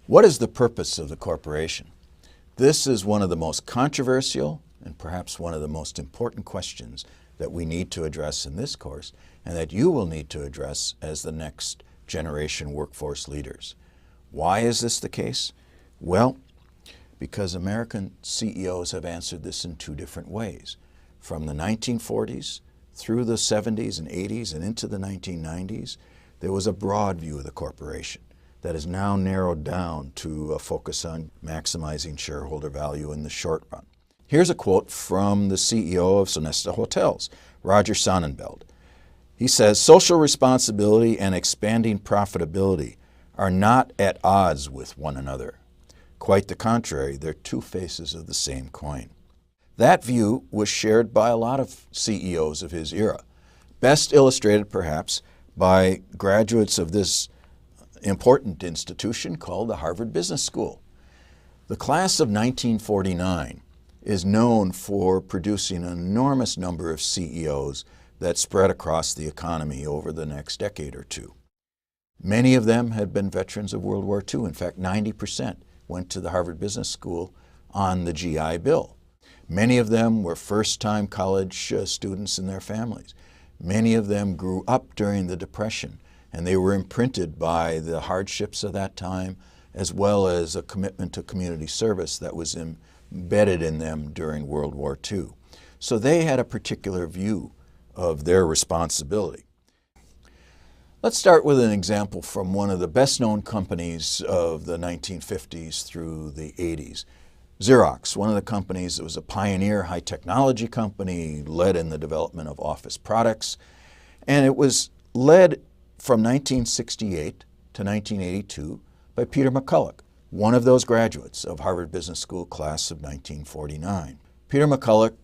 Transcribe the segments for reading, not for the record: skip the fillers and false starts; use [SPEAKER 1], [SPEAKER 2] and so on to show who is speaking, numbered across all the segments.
[SPEAKER 1] What is the purpose of the corporation? This is one of the most controversial and perhaps one of the most important questions that we need to address in this course and that you will need to address as the next generation workforce leaders. Why is this the case? Well, because American CEOs have answered this in two different ways. From the 1940s through the 70s and 80s and into the 1990s, there was a broad view of the corporation that is now narrowed down to a focus on maximizing shareholder value in the short run. Here's a quote from the CEO of Sonesta Hotels, Roger Sonnenfeld. He says, "Social responsibility and expanding profitability are not at odds with one another. Quite the contrary, they're two faces of the same coin." That view was shared by a lot of CEOs of his era, best illustrated perhaps by graduates of this important institution called the Harvard Business School. The class of 1949 is known for producing an enormous number of CEOs that spread across the economy over the next decade or two. Many of them had been veterans of World War II. In fact, 90% went to the Harvard Business School on the GI Bill. Many of them were first-time college students in their families. Many of them grew up during the Depression, and they were imprinted by the hardships of that time, as well as a commitment to community service that was embedded in them during World War II. So they had a particular view of their responsibility. Let's start with an example from one of the best-known companies of the 1950s through the 80s. Xerox, one of the companies that was a pioneer high-technology company, led in the development of office products, and it was led from 1968 to 1982 by Peter McCulloch, one of those graduates of Harvard Business School class of 1949. Peter McCulloch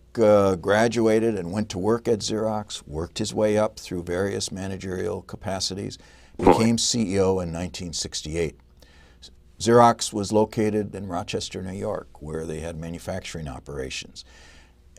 [SPEAKER 1] graduated and went to work at Xerox, worked his way up through various managerial capacities, became CEO in 1968. Xerox was located in Rochester, New York, where they had manufacturing operations.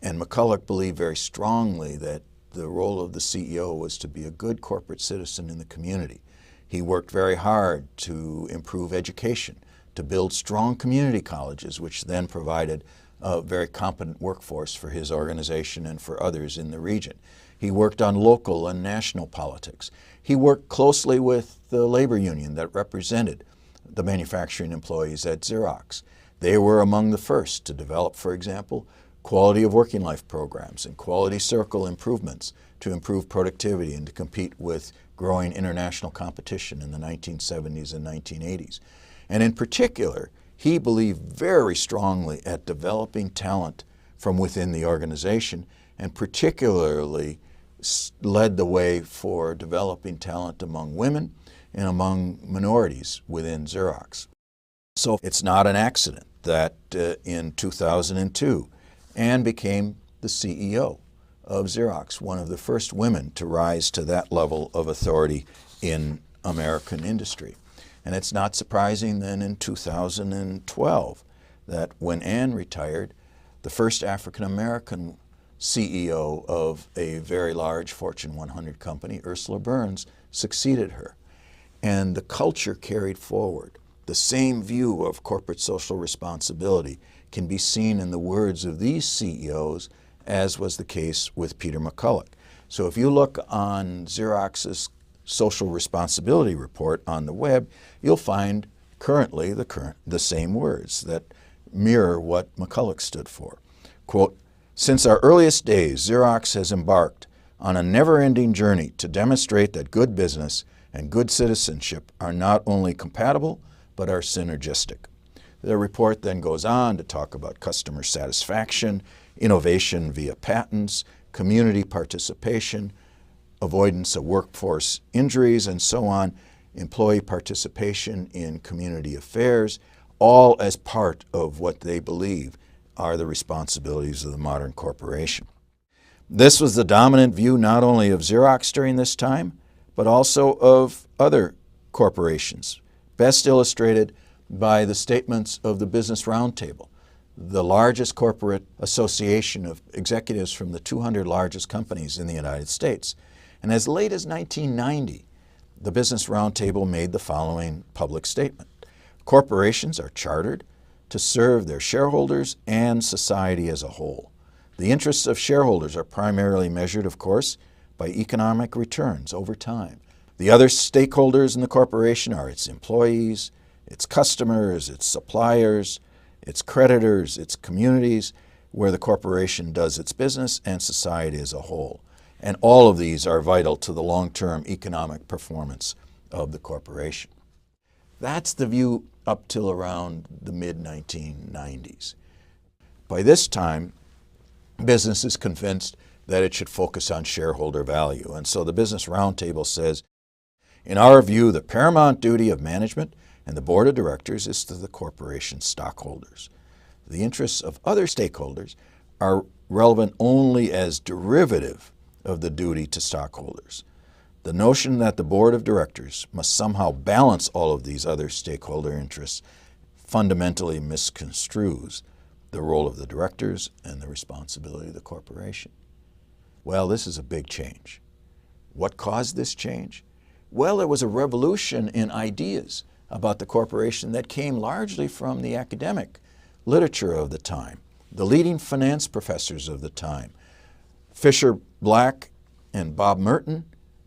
[SPEAKER 1] And McCulloch believed very strongly that the role of the CEO was to be a good corporate citizen in the community. He worked very hard to improve education, to build strong community colleges, which then provided a very competent workforce for his organization and for others in the region. He worked on local and national politics. He worked closely with the labor union that represented the manufacturing employees at Xerox. They were among the first to develop, for example, quality of working life programs and quality circle improvements to improve productivity and to compete with growing international competition in the 1970s and 1980s. And in particular, he believed very strongly at developing talent from within the organization and particularly led the way for developing talent among women and among minorities within Xerox. So it's not an accident that in 2002, Anne became the CEO of Xerox, one of the first women to rise to that level of authority in American industry. And it's not surprising then in 2012 that when Anne retired, the first African-American CEO of a very large Fortune 100 company, Ursula Burns, succeeded her. And the culture carried forward. The same view of corporate social responsibility can be seen in the words of these CEOs, as was the case with Peter McCulloch. So if you look on Xerox's social responsibility report on the web, you'll find currently the same words that mirror what McCulloch stood for. Quote, "Since our earliest days, Xerox has embarked on a never-ending journey to demonstrate that good business and good citizenship are not only compatible, but are synergistic." The report then goes on to talk about customer satisfaction, innovation via patents, community participation, avoidance of workforce injuries, and so on, employee participation in community affairs, all as part of what they believe are the responsibilities of the modern corporation. This was the dominant view not only of Xerox during this time, but also of other corporations, best illustrated by the statements of the Business Roundtable, the largest corporate association of executives from the 200 largest companies in the United States. And as late as 1990, the Business Roundtable made the following public statement, Corporations are chartered to serve their shareholders and society as a whole. The interests of shareholders are primarily measured, of course, by economic returns over time. The other stakeholders in the corporation are its employees, its customers, its suppliers, its creditors, its communities, where the corporation does its business, and society as a whole. And all of these are vital to the long-term economic performance of the corporation. That's the view up till around the mid-1990s. By this time, business is convinced that it should focus on shareholder value. And so the Business Roundtable says, in our view, the paramount duty of management and the board of directors is to the corporation's stockholders. The interests of other stakeholders are relevant only as derivative of the duty to stockholders. The notion that the board of directors must somehow balance all of these other stakeholder interests fundamentally misconstrues the role of the directors and the responsibility of the corporation. Well, this is a big change. What caused this change? Well, there was a revolution in ideas about the corporation that came largely from the academic literature of the time, the leading finance professors of the time. Fisher Black and Bob Merton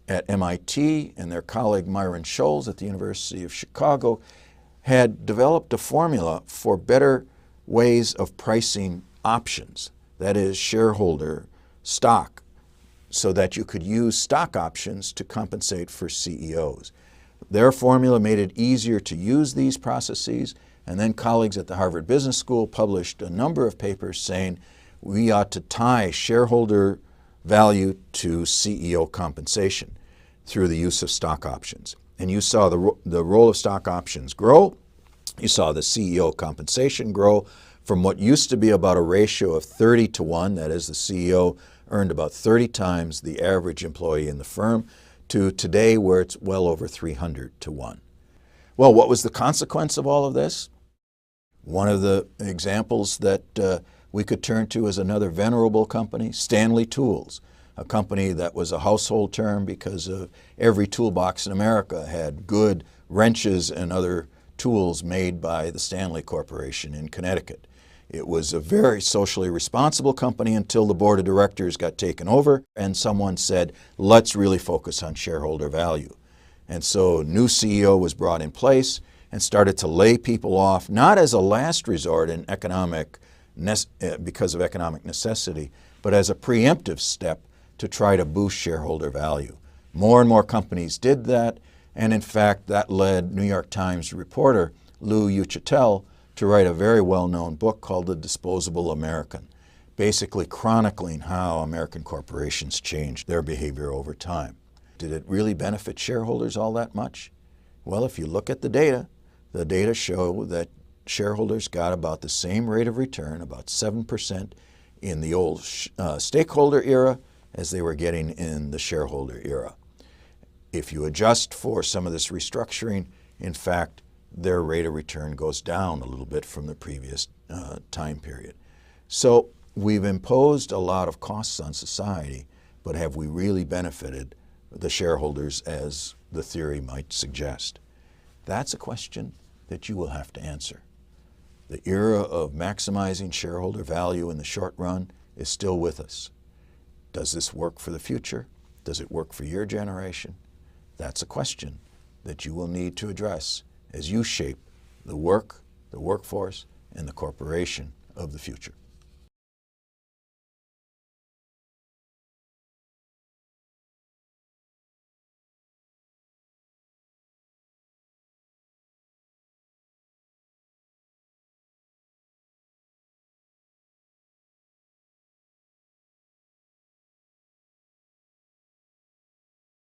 [SPEAKER 1] at MIT and their colleague Myron Scholes at the University of Chicago had developed a formula for better ways of pricing options, that is, shareholder stock, so that you could use stock options to compensate for CEOs. Their formula made it easier to use these processes, and then colleagues at the Harvard Business School published a number of papers saying we ought to tie shareholder value to CEO compensation through the use of stock options. And you saw the role of stock options grow. You saw the CEO compensation grow from what used to be about a ratio of 30 to 1, that is, the CEO earned about 30 times the average employee in the firm, to today where it's well over 300 to 1. Well, what was the consequence of all of this? One of the examples that we could turn to is another venerable company, Stanley Tools, a company that was a household term because of every toolbox in America had good wrenches and other tools made by the Stanley Corporation in Connecticut. It was a very socially responsible company until the board of directors got taken over and someone said, let's really focus on shareholder value. And so a new CEO was brought in place and started to lay people off, not as a last resort in because of economic necessity, but as a preemptive step to try to boost shareholder value. More and more companies did that, and in fact that led New York Times reporter Lou Uchitel to write a very well-known book called The Disposable American, basically chronicling how American corporations changed their behavior over time. Did it really benefit shareholders all that much? Well, if you look at the data show that shareholders got about the same rate of return, about 7% in the old stakeholder era as they were getting in the shareholder era. If you adjust for some of this restructuring, in fact, their rate of return goes down a little bit from the previous time period. So we've imposed a lot of costs on society, but have we really benefited the shareholders as the theory might suggest? That's a question that you will have to answer. The era of maximizing shareholder value in the short run is still with us. Does this work for the future? Does it work for your generation? That's a question that you will need to address as you shape the workforce, and the corporation of the future.